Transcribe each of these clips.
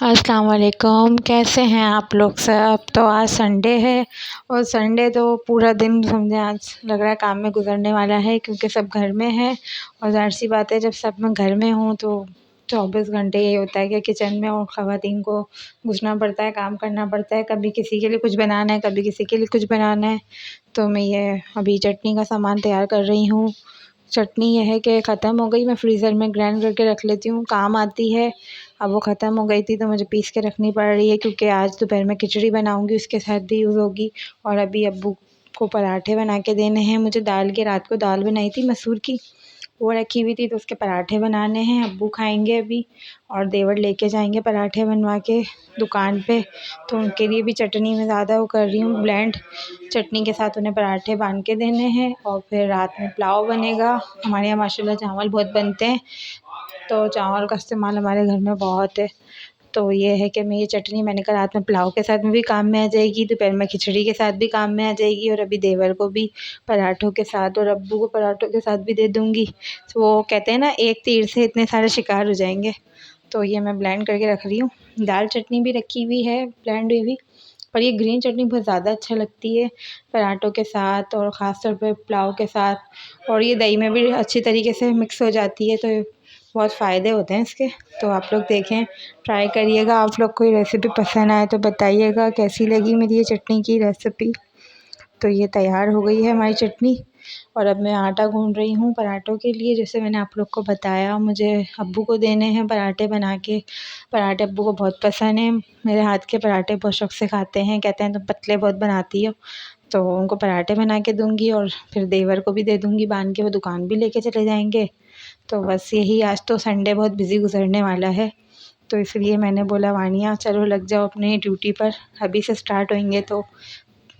अस्सलाम वालेकुम। कैसे हैं आप लोग सब। तो आज संडे है और संडे तो पूरा दिन समझे आज लग रहा है काम में गुजरने वाला है, क्योंकि सब घर में है। और ज़ाहिर सी बात है, जब सब मैं घर में हूँ तो 24 घंटे यही होता है कि किचन में और ख़वातीन को घुसना पड़ता है, काम करना पड़ता है। कभी किसी के लिए कुछ बनाना है, कभी किसी के लिए कुछ बनाना है। तो मैं ये अभी चटनी का सामान तैयार कर रही हूँ। चटनी ये है कि ख़त्म हो गई, मैं फ्रीज़र में ग्राइंड करके रख लेती हूँ, काम आती है। अब वो ख़त्म हो गई थी तो मुझे पीस के रखनी पड़ रही है, क्योंकि आज दोपहर में खिचड़ी बनाऊँगी, उसके साथ भी यूज़ होगी। और अभी अब्बू को पराठे बना के देने हैं। मुझे रात को दाल बनाई थी मसूर की, वो रखी हुई थी, तो उसके पराठे बनाने हैं। अब्बू खाएंगे अभी और देवर लेके जाएंगे पराठे बनवा के दुकान पे। तो उनके लिए भी चटनी में ज़्यादा वो कर रही हूँ ब्लेंड। चटनी के साथ उन्हें पराठे बांध के देने हैं और फिर रात में पुलाव बनेगा। हमारे यहाँ माशाल्लाह चावल बहुत बनते हैं, तो चावल का इस्तेमाल हमारे घर में बहुत है। तो ये है कि मैं ये चटनी मैंने कहा रात में पुलाव के साथ में भी काम में आ जाएगी, दोपहर में खिचड़ी के साथ भी काम में आ जाएगी, और अभी देवर को भी पराठों के साथ और अब्बू को पराठों के साथ भी दे दूँगी। तो वो कहते हैं ना, एक तीर से इतने सारे शिकार हो जाएंगे। तो ये मैं ब्लेंड करके रख रही हूँ। दाल चटनी भी रखी हुई है ब्लेंड हुई भी, पर ये ग्रीन चटनी बहुत ज़्यादा अच्छा लगती है पराठों के साथ और ख़ास तौर पे पुलाव के साथ। और ये दही में भी अच्छी तरीके से मिक्स हो जाती है, तो बहुत फ़ायदे होते हैं इसके। तो आप लोग देखें, ट्राई करिएगा। आप लोग को ये रेसिपी पसंद आए तो बताइएगा कैसी लगी मेरी ये चटनी की रेसिपी। तो ये तैयार हो गई है हमारी चटनी, और अब मैं आटा गूँध रही हूँ पराठों के लिए। जैसे मैंने आप लोग को बताया, मुझे अब्बू को देने हैं पराठे बना के। पराठे अब्बू को बहुत पसंद है, मेरे हाथ के पराठे बहुत शौक़ से खाते हैं। कहते हैं तुम पतले बहुत बनाती हो। तो उनको पराठे बना के दूँगी और फिर देवर को भी दे दूँगी बांध के, वो दुकान भी लेके चले जाएंगे। तो बस यही, आज तो संडे बहुत बिज़ी गुजरने वाला है, तो इसलिए मैंने बोला वानिया चलो लग जाओ अपने ड्यूटी पर। अभी से स्टार्ट होंगे तो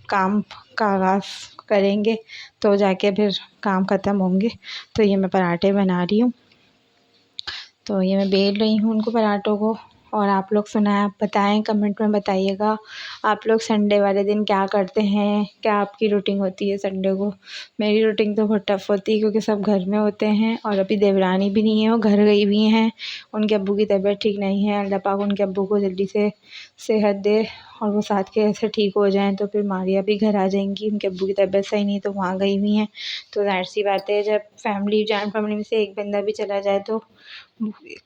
काम का आगाज़ करेंगे, तो जाके फिर काम ख़त्म होंगे। तो ये मैं पराठे बना रही हूँ, तो ये मैं बेल रही हूँ उनको पराठों को। और आप लोग सुनाएं, आप बताएं, कमेंट में बताइएगा आप लोग संडे वाले दिन क्या करते हैं, क्या आपकी रूटीन होती है संडे को। मेरी रूटीन तो बहुत टफ़ होती है, क्योंकि सब घर में होते हैं और अभी देवरानी भी नहीं है, वो घर गई हुई हैं। उनके अब्बू की तबीयत ठीक नहीं है, अल्लाह पाक उनके अब्बू को जल्दी से सेहत दे और वो साथ के ऐसे ठीक हो जाएँ। तो फिर मारिया भी घर आ जाएंगी, उनके अब्बू की तबीयत सही नहीं, तो वहाँ गई हुई हैं। तो ज़ाहिर सी बात है, जब जॉइंट फैमिली में से एक बंदा भी चला जाए तो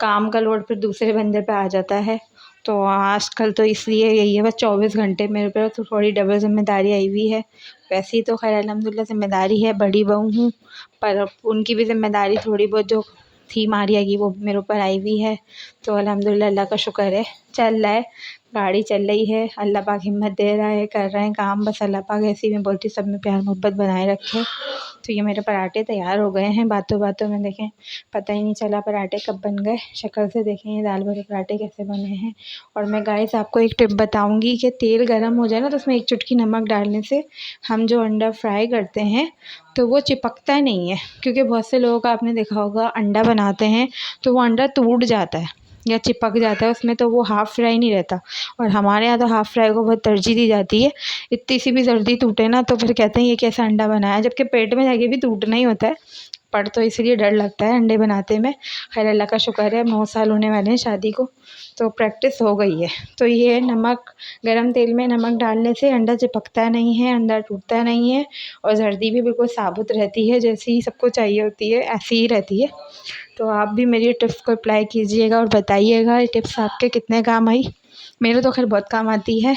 काम का लोड फिर दूसरे बंदे पे आ जाता है। तो आजकल तो इसलिए यही है, बस 24 घंटे मेरे ऊपर तो थोड़ी डबल ज़िम्मेदारी आई हुई है। वैसे ही तो खैर अल्हम्दुलिल्लाह ज़िम्मेदारी है, बड़ी बहू हूँ, पर अब उनकी भी ज़िम्मेदारी थोड़ी बहुत जो थी मारिया की, वो मेरे ऊपर आई हुई है। तो अल्हम्दुलिल्लाह अल्लाह का शुक्र है, चल रहा है, गाड़ी चल रही है। अल्लाह पाक हिम्मत दे रहा है, कर रहे हैं काम। बस अल्लाह पाक ऐसे ही मैं बोलती हूँ सब में प्यार मोहब्बत बनाए रखे। तो ये मेरे पराठे तैयार हो गए हैं बातों बातों में। देखें, पता ही नहीं चला पराठे कब बन गए। शक्ल से देखें ये दाल भरे पराठे कैसे बने हैं। और मैं गाइस आपको एक टिप बताऊंगी कि तेल गर्म हो जाए ना, तो उसमें एक चुटकी नमक डालने से हम जो अंडा फ्राई करते हैं तो वो चिपकता नहीं है। क्योंकि बहुत से लोगों का आपने देखा होगा, अंडा बनाते हैं तो वो अंडा टूट जाता है या चिपक जाता है उसमें, तो वो हाफ़ फ्राई नहीं रहता। और हमारे यहाँ तो हाफ़ फ्राई को बहुत तरजीह दी जाती है। इतनी सी भी जल्दी टूटे ना तो फिर कहते हैं ये कैसा अंडा बनाया, जबकि पेट में जाके भी टूटना ही होता है। पर तो इसलिए डर लगता है अंडे बनाते में। खैर अल्लाह का शुक्र है, 9 साल होने वाले हैं शादी को, तो प्रैक्टिस हो गई है। तो ये नमक, गरम तेल में नमक डालने से अंडा चिपकता नहीं है, अंडा टूटता नहीं है, और जर्दी भी बिल्कुल साबुत रहती है, जैसी सबको चाहिए होती है ऐसी ही रहती है। तो आप भी मेरी टिप्स को अप्लाई कीजिएगा और बताइएगा ये टिप्स आपके कितने काम आई। मेरे तो खैर बहुत काम आती है।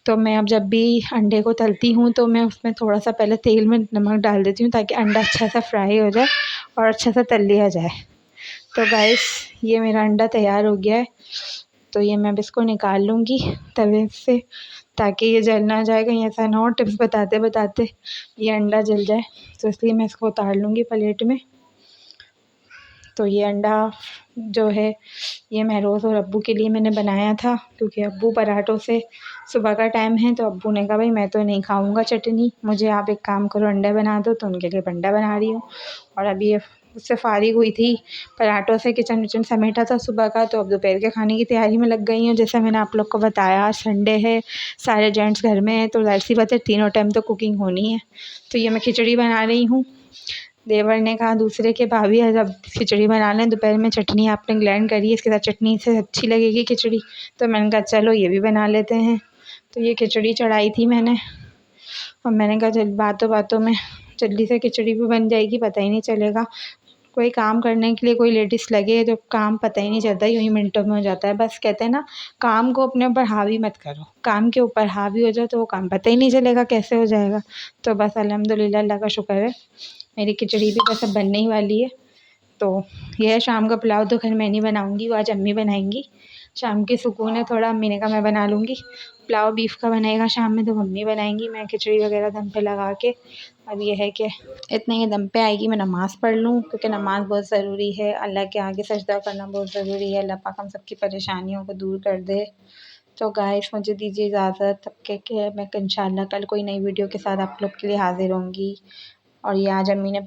तो मैं अब जब भी अंडे को तलती हूँ तो मैं उसमें थोड़ा सा पहले तेल में नमक डाल देती हूँ, ताकि अंडा अच्छा सा फ्राई हो जाए और अच्छा सा तल लिया जाए। तो गाइस, ये मेरा अंडा तैयार हो गया है। तो ये मैं अब इसको निकाल लूँगी तवे से, ताकि ये जल ना जाए, कहीं ऐसा ना हो टिप्स बताते बताते ये अंडा जल जाए। तो इसलिए मैं इसको उतार लूँगी प्लेट में। तो ये अंडा जो है ये महरोज़ और अब्बू के लिए मैंने बनाया था, क्योंकि अब्बू पराठों से सुबह का टाइम है, तो अब्बू ने कहा भाई मैं तो नहीं खाऊंगा चटनी, मुझे आप एक काम करो अंडा बना दो। तो उनके लिए अंडा बना रही हूँ। और अभी ये उससे फारिग हुई थी, पराठों से किचन विचन समेटा था सुबह का, तो अब दोपहर के खाने की तैयारी में लग गई हूँ। जैसे मैंने आप लोग को बताया, संडे है, सारे जेंट्स घर में हैं, तो ज़ाहिर सी बात है तीनों टाइम तो कुकिंग होनी है। तो ये मैं खिचड़ी बना रही हूँ। देवर ने कहा दूसरे के भाभी आज अब खिचड़ी बना लें, दोपहर में चटनी आपने ग्रैंड करी है, इसके साथ चटनी से अच्छी लगेगी खिचड़ी। तो मैंने कहा चलो ये भी बना लेते हैं। तो ये खिचड़ी चढ़ाई थी मैंने, और मैंने कहा चल बातों बातों में जल्दी से खिचड़ी भी बन जाएगी, पता ही नहीं चलेगा। कोई काम करने के लिए कोई लेडीज़ लगे तो काम पता ही नहीं चलता, यूँ ही मिनटों में हो जाता है। बस कहते हैं ना, काम को अपने ऊपर हावी मत करो, काम के ऊपर हावी हो जाओ तो वो काम पता ही नहीं चलेगा कैसे हो जाएगा। तो बस अल्हम्दुलिल्लाह, अल्लाह का शुक्र है, मेरी खिचड़ी भी बस अब बनने ही वाली है। तो ये है शाम का पुलाव, तो खैर मैं नहीं बनाऊँगी, वो आज अम्मी बनाएंगी। शाम की सुकून है थोड़ा, अम्मी ने कहा मैं बना लूँगी। पुलाव बीफ का बनेगा शाम में तो मम्मी बनाएंगी, मैं खिचड़ी वगैरह दम पे लगा के। अब ये है कि इतना ही दम पे आएगी, मैं नमाज़ पढ़ लूँ, क्योंकि नमाज़ बहुत ज़रूरी है। अल्लाह के आगे सजदा करना बहुत ज़रूरी है। अल्लाह पाक हम सबकी परेशानियों को दूर कर दे। तो गाइस मुझे दीजिए इजाज़त, तब के मैं इंशाल्लाह कल कोई नई वीडियो के साथ आप लोग के लिए हाज़िर होंगी। और ये आज अम्मी ने